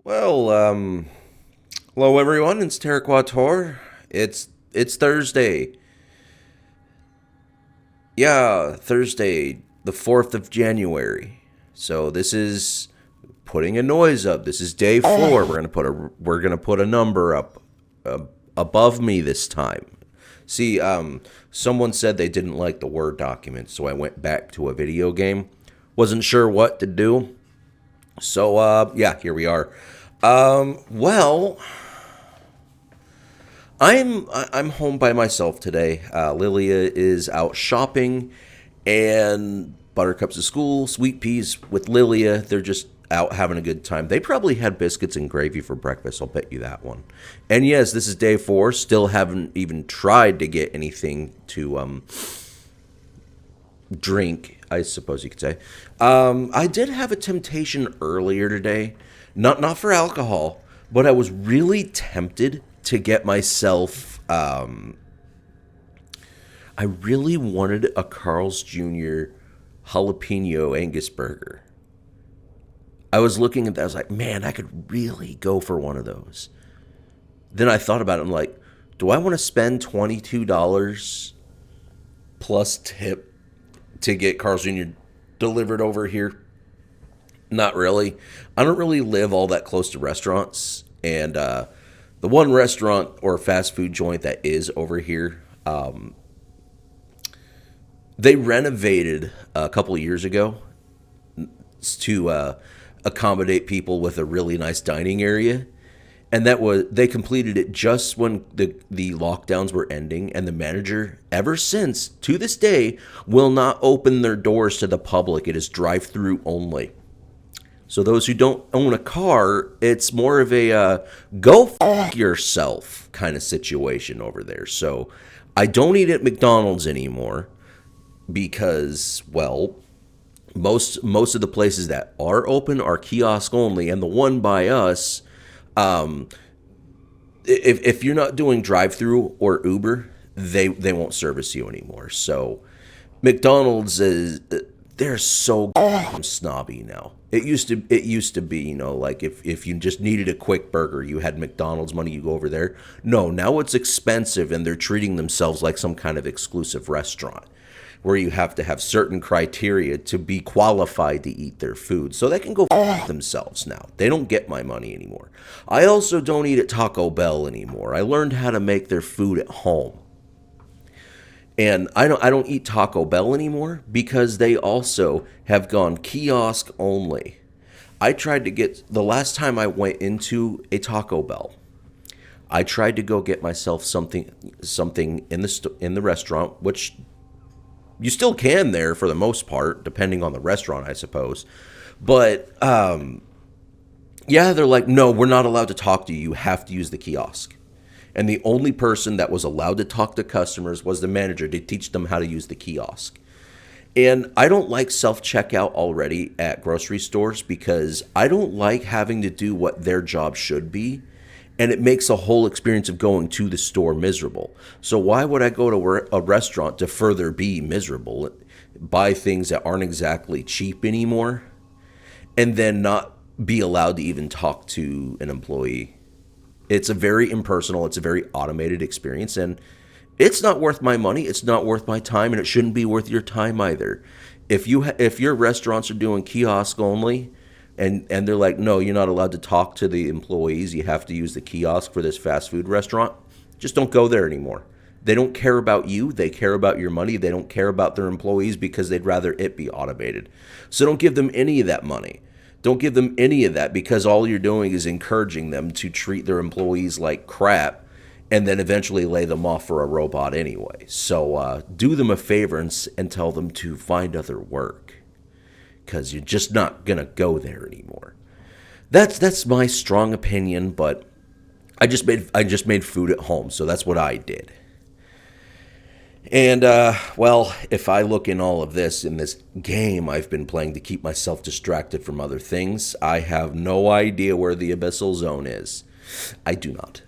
Well, hello everyone. It's Terraquator. It's Thursday. Yeah, Thursday, the 4th of January. So this is putting a noise up. This is day 4. We're going to put a number up above me this time. See, someone said they didn't like the Word document, so I went back to a video game. Wasn't sure what to do. So yeah, here we are. Well, I'm home by myself today. Lilia is out shopping, and Buttercup's at school. Sweet Peas with Lilia, they're just out having a good time. They probably had biscuits and gravy for breakfast. I'll bet you that one. And yes, this is day 4. Still haven't even tried to get anything to drink, I suppose you could say. I did have a temptation earlier today, not for alcohol, but I was really tempted to get myself. I really wanted a Carl's Jr. jalapeno Angus burger. I was looking at that. I was like, man, I could really go for one of those. Then I thought about it. I'm like, do I want to spend $22 plus tip to get Carl's Jr. delivered over here? Not really. I don't really live all that close to restaurants. And the one restaurant or fast food joint that is over here, they renovated a couple of years ago to accommodate people with a really nice dining area. And they completed it just when the lockdowns were ending, and the manager, ever since to this day, will not open their doors to the public. It is drive-through only. So those who don't own a car, it's more of a go f yourself kind of situation over there. So I don't eat at McDonald's anymore because, well, most of the places that are open are kiosk only, and the one by us, if you're not doing drive-through or Uber, they won't service you anymore. So McDonald's is they're so snobby now. It used to be, like if you just needed a quick burger, you had McDonald's money, you go over there. No, now it's expensive, and they're treating themselves like some kind of exclusive restaurant where you have to have certain criteria to be qualified to eat their food. So they can go themselves now. They don't get my money anymore. I also don't eat at Taco Bell anymore. I learned how to make their food at home. And I don't eat Taco Bell anymore because they also have gone kiosk only. I tried to get the last time I went into a Taco Bell, I tried to go get myself something in the restaurant, which you still can there for the most part, depending on the restaurant, I suppose. But yeah, they're like, no, we're not allowed to talk to you. You have to use the kiosk. And the only person that was allowed to talk to customers was the manager to teach them how to use the kiosk. And I don't like self-checkout already at grocery stores because I don't like having to do what their job should be. And it makes the whole experience of going to the store miserable. So why would I go to a restaurant to further be miserable, buy things that aren't exactly cheap anymore, and then not be allowed to even talk to an employee? It's a very impersonal, it's a very automated experience, and it's not worth my money, it's not worth my time, and it shouldn't be worth your time either. If your restaurants are doing kiosk only, and they're like, no, you're not allowed to talk to the employees, you have to use the kiosk for this fast food restaurant, just don't go there anymore. They don't care about you, they care about your money, they don't care about their employees because they'd rather it be automated. So don't give them any of that money. Don't give them any of that because all you're doing is encouraging them to treat their employees like crap and then eventually lay them off for a robot anyway. So do them a favor and tell them to find other work because you're just not going to go there anymore. That's my strong opinion, but I just made food at home, so that's what I did. And, well, if I look in all of this, in this game I've been playing to keep myself distracted from other things, I have no idea where the Abyssal Zone is. I do not.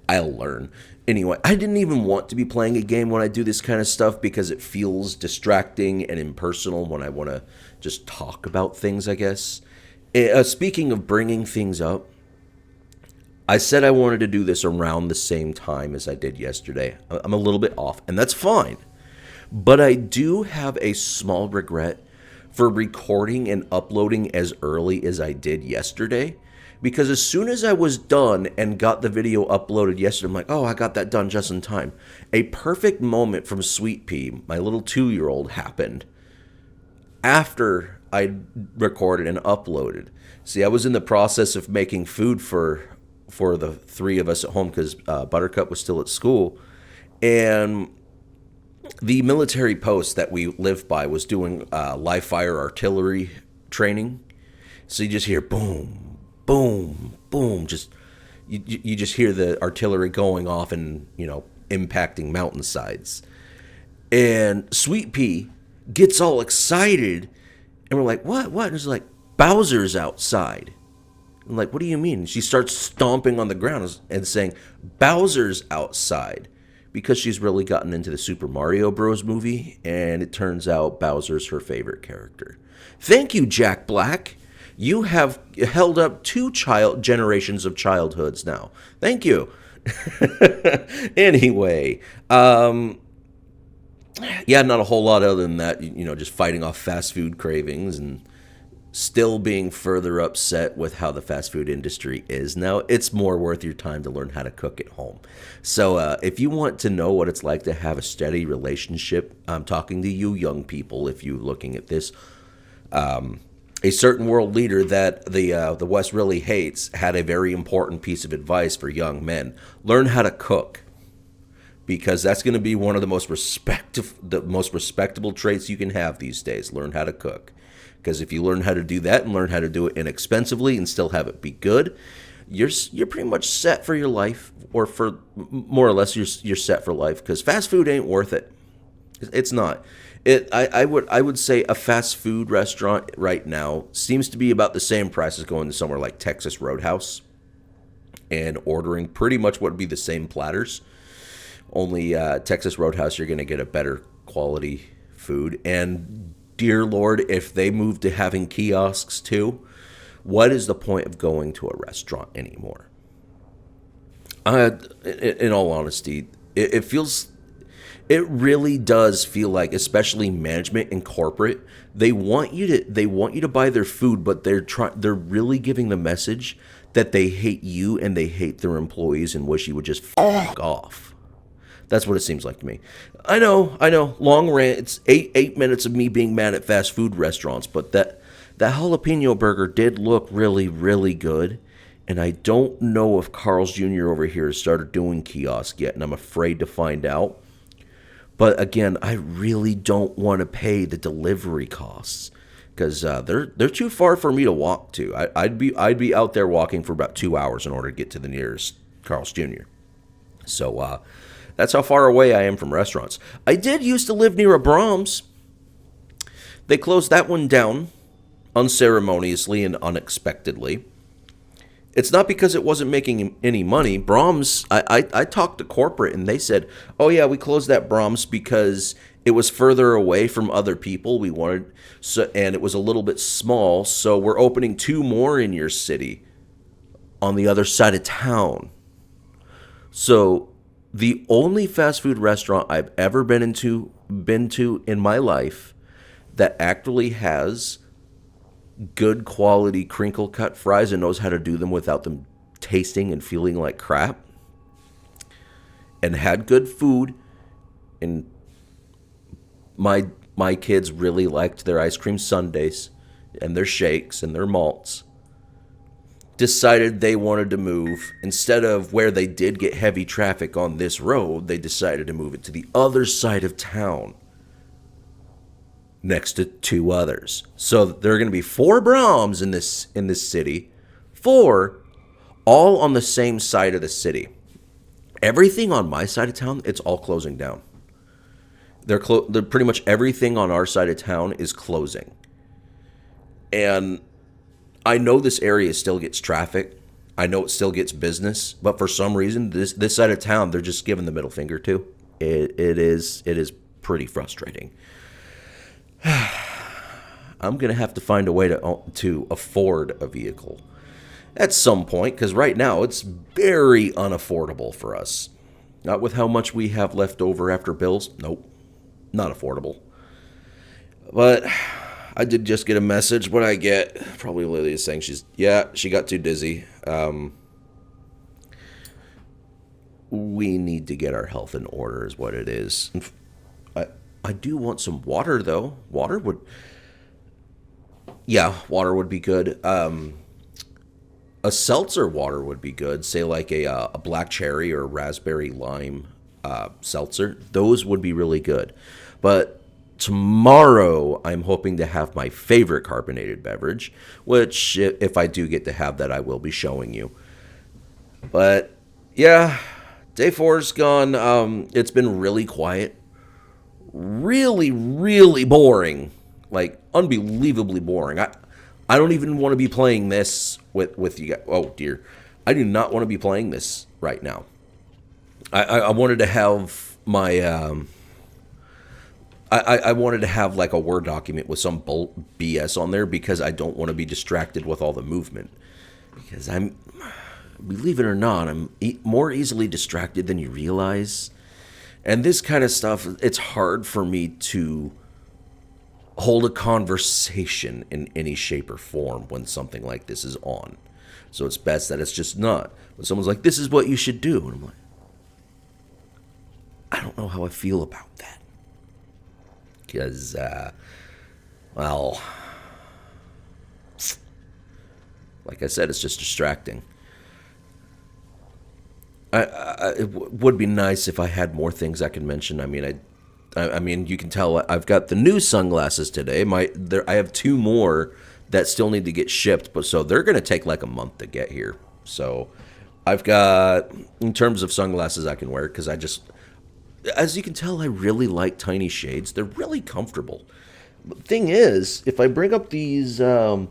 I'll learn. Anyway, I didn't even want to be playing a game when I do this kind of stuff because it feels distracting and impersonal when I want to just talk about things, I guess. Speaking of bringing things up, I said I wanted to do this around the same time as I did yesterday. I'm a little bit off, and that's fine. But I do have a small regret for recording and uploading as early as I did yesterday. Because as soon as I was done and got the video uploaded yesterday, I'm like, oh, I got that done just in time. A perfect moment from Sweet Pea, my little 2-year-old, happened after I recorded and uploaded. See, I was in the process of making food for the three of us at home because Buttercup was still at school. And the military post that we lived by was doing live fire artillery training. So you just hear boom, boom, boom. Just you just hear the artillery going off and, impacting mountainsides. And Sweet Pea gets all excited, and we're like, what? And it's like, Bowser's outside. I'm like, what do you mean? She starts stomping on the ground and saying, Bowser's outside. Because she's really gotten into the Super Mario Bros. Movie, and it turns out Bowser's her favorite character. Thank you, Jack Black. You have held up 2 generations of childhoods now. Thank you. Anyway, yeah, not a whole lot other than that. Just fighting off fast food cravings and still being further upset with how the fast food industry is now. It's more worth your time to learn how to cook at home. So if you want to know what it's like to have a steady relationship, I'm talking to you young people, if you're looking at this. A certain world leader that the West really hates had a very important piece of advice for young men. Learn how to cook. Because that's going to be one of the most respectable traits you can have these days. Learn how to cook. Because if you learn how to do that and learn how to do it inexpensively and still have it be good, you're pretty much set for your life, or for more or less you're set for life. Because fast food ain't worth it. It's not. I would say a fast food restaurant right now seems to be about the same price as going to somewhere like Texas Roadhouse and ordering pretty much what would be the same platters. Only Texas Roadhouse, you're going to get a better quality food. And dear Lord, if they move to having kiosks too, what is the point of going to a restaurant anymore? In all honesty, it really does feel like, especially management and corporate, they want you to buy their food, but they're really giving the message that they hate you and they hate their employees and wish you would just fuck off. That's what it seems like to me. I know. Long rant. It's 8 minutes of me being mad at fast food restaurants, but that jalapeno burger did look really, really good. And I don't know if Carl's Jr. over here has started doing kiosk yet, and I'm afraid to find out. But again, I really don't want to pay the delivery costs because they're too far for me to walk to. I'd be out there walking for about 2 hours in order to get to the nearest Carl's Jr. So that's how far away I am from restaurants. I did used to live near a Brahms. They closed that one down unceremoniously and unexpectedly. It's not because it wasn't making any money. Brahms, I talked to corporate and they said, oh yeah, we closed that Brahms because it was further away from other people we wanted, and it was a little bit small, so we're opening 2 more in your city on the other side of town. So the only fast food restaurant I've ever been to in my life that actually has good quality crinkle cut fries and knows how to do them without them tasting and feeling like crap, and had good food, and my kids really liked their ice cream sundaes and their shakes and their malts, decided they wanted to move. Instead of where they did get heavy traffic on this road, they decided to move it to the other side of town next to 2 others. So there are going to be 4 Brahms in this city, 4 all on the same side of the city. Everything on my side of town, it's all closing down. They're pretty much everything on our side of town is closing. And I know this area still gets traffic. I know it still gets business, but for some reason, this side of town, they're just giving the middle finger to. It is pretty frustrating. I'm going to have to find a way to afford a vehicle at some point, because right now it's very unaffordable for us. Not with how much we have left over after bills. Nope, not affordable. But I did just get a message. What I get, probably Lily is saying she got too dizzy. We need to get our health in order is what it is. I do want some water, though. Water would be good. A seltzer water would be good. Say like a black cherry or raspberry lime seltzer. Those would be really good. But tomorrow, I'm hoping to have my favorite carbonated beverage, which if I do get to have that, I will be showing you. But yeah, day 4's gone. It's been really quiet. Really, really boring. Like, unbelievably boring. I don't even want to be playing this with you guys. Oh, dear. I do not want to be playing this right now. I wanted to have my... I wanted to have, like, a Word document with some BS on there because I don't want to be distracted with all the movement. Because believe it or not, I'm more easily distracted than you realize. And this kind of stuff, it's hard for me to hold a conversation in any shape or form when something like this is on. So it's best that it's just not. When someone's like, this is what you should do. And I'm like, I don't know how I feel about that. Because, well, like I said, it's just distracting. It would be nice if I had more things I could mention. I mean, you can tell I've got the new sunglasses today. I have 2 more that still need to get shipped, but so they're going to take like a month to get here. So I've got, in terms of sunglasses I can wear, because as you can tell, I really like tiny shades. They're really comfortable. The thing is, if I bring up these, the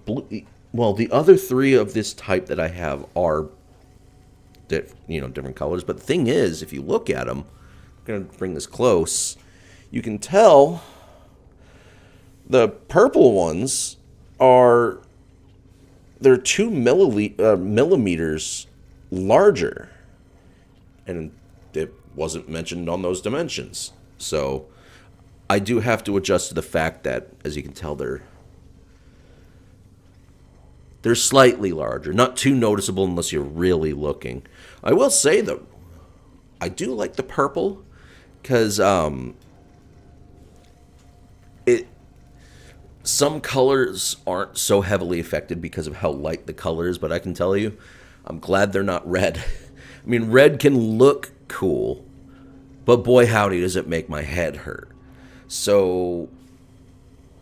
other 3 of this type that I have are different colors. But the thing is, if you look at them, I'm going to bring this close, you can tell the purple ones they're 2 millimeters larger. And it wasn't mentioned on those dimensions. So I do have to adjust to the fact that, as you can tell, they're slightly larger. Not too noticeable unless you're really looking. I will say, though, I do like the purple because some colors aren't so heavily affected because of how light the color is, but I can tell you, I'm glad they're not red. I mean, red can look cool, but boy howdy does it make my head hurt. So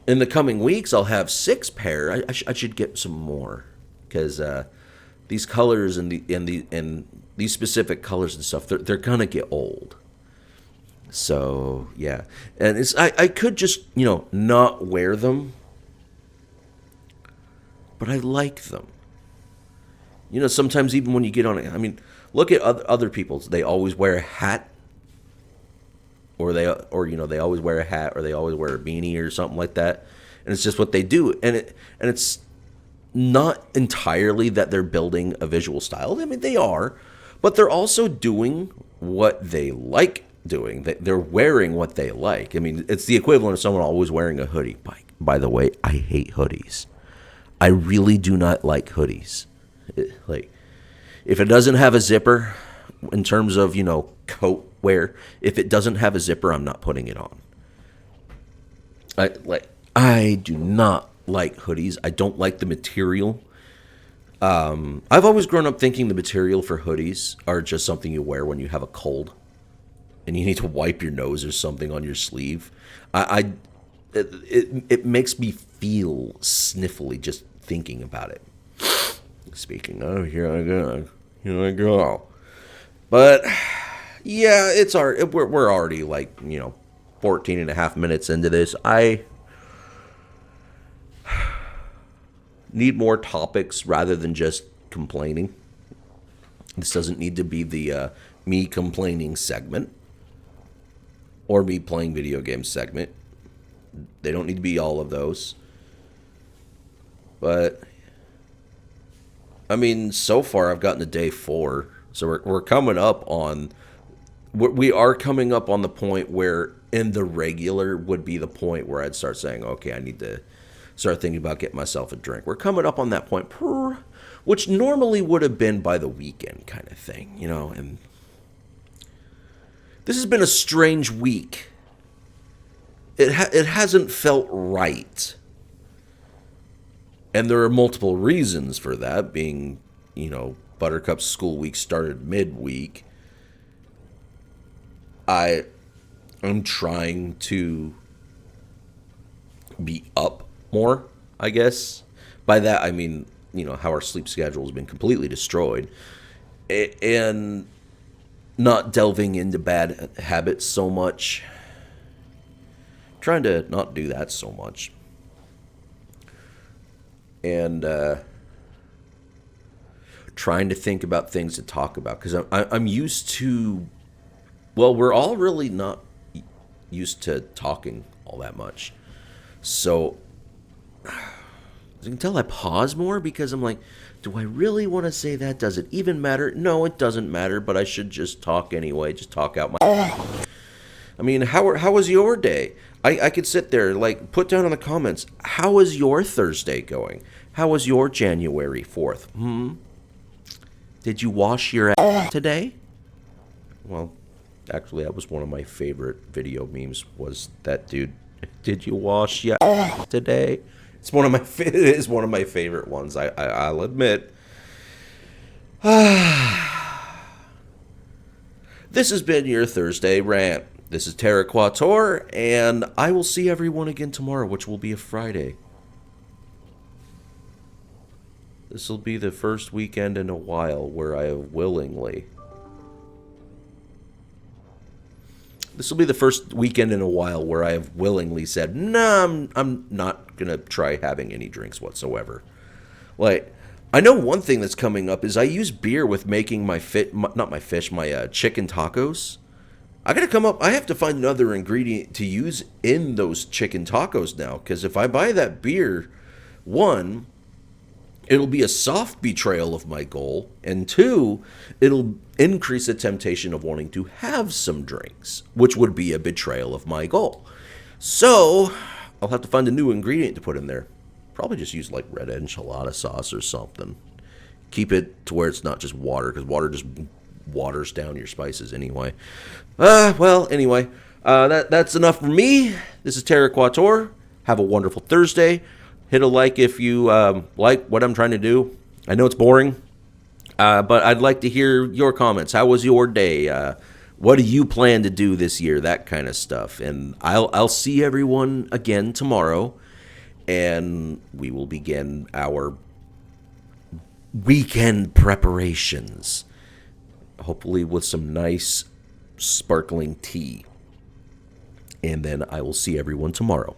in the coming weeks, I'll have 6 pair. I should get some more because these colors and these specific colors and stuff, they're gonna get old. So yeah, and I could just not wear them, but I like them. Sometimes even when you get on it, I mean, look at other people's. They always wear a hat. Or they always wear a hat, or they always wear a beanie or something like that, and it's just what they do. And it's not entirely that they're building a visual style. I mean, they are, but they're also doing what they like doing. They're wearing what they like. I mean, it's the equivalent of someone always wearing a hoodie. By the way, I hate hoodies. I really do not like hoodies. Like, if it doesn't have a zipper, in terms of coat wear, if it doesn't have a zipper, I'm not putting it on. I do not like hoodies. I don't like the material. I've always grown up thinking the material for hoodies are just something you wear when you have a cold and you need to wipe your nose or something on your sleeve. It makes me feel sniffly just thinking about it. Speaking of, here I go. But yeah, we're already 14 and a half minutes into this. I need more topics rather than just complaining. This doesn't need to be the me complaining segment or me playing video games segment. They don't need to be all of those. But I mean, so far I've gotten to day 4, so we're coming up on we are coming up on the point where in the regular would be the point where I'd start saying, okay, I need to start thinking about getting myself a drink. We're coming up on that point, which normally would have been by the weekend kind of thing, you know. And this has been a strange week. It hasn't felt right. And there are multiple reasons for that, being, you know, Buttercup's school week started midweek. I'm trying to be up more, I guess. By that, I mean, you know, how our sleep schedule has been completely destroyed. And not delving into bad habits so much. Trying to not do that so much. And trying to think about things to talk about. Because I'm used to... Well, we're all really not used to talking all that much. So, as you can tell, I pause more because I'm like, do I really want to say that? Does it even matter? No, it doesn't matter, but I should just talk anyway. Just talk out my... I mean, how was your day? I could sit there, like, put down in the comments, how was your Thursday going? How was your January 4th? Did you wash your ass today? Well... Actually, that was one of my favorite video memes. Was that dude? Did you wash your today? It's one of my it is one of my favorite ones. I'll admit. This has been your Thursday rant. This is Terra Quator, and I will see everyone again tomorrow, which will be a Friday. This will be the first weekend in a while where I have willingly. This will be the first weekend in a while where I have willingly said, nah, I'm not going to try having any drinks whatsoever. Like, I know one thing that's coming up is I use beer with making my chicken tacos. I have to find another ingredient to use in those chicken tacos now. Because if I buy that beer, 1, it'll be a soft betrayal of my goal, and 2, it'll increase the temptation of wanting to have some drinks, which would be a betrayal of my goal. So, I'll have to find a new ingredient to put in there. Probably just use like red enchilada sauce or something. Keep it to where it's not just water, because water just waters down your spices anyway. Anyway, that's enough for me. This is Terra Quator. Have a wonderful Thursday. Hit a like if you like what I'm trying to do. I know it's boring, but I'd like to hear your comments. How was your day? What do you plan to do this year? That kind of stuff. And I'll see everyone again tomorrow, and we will begin our weekend preparations, hopefully with some nice sparkling tea. And then I will see everyone tomorrow.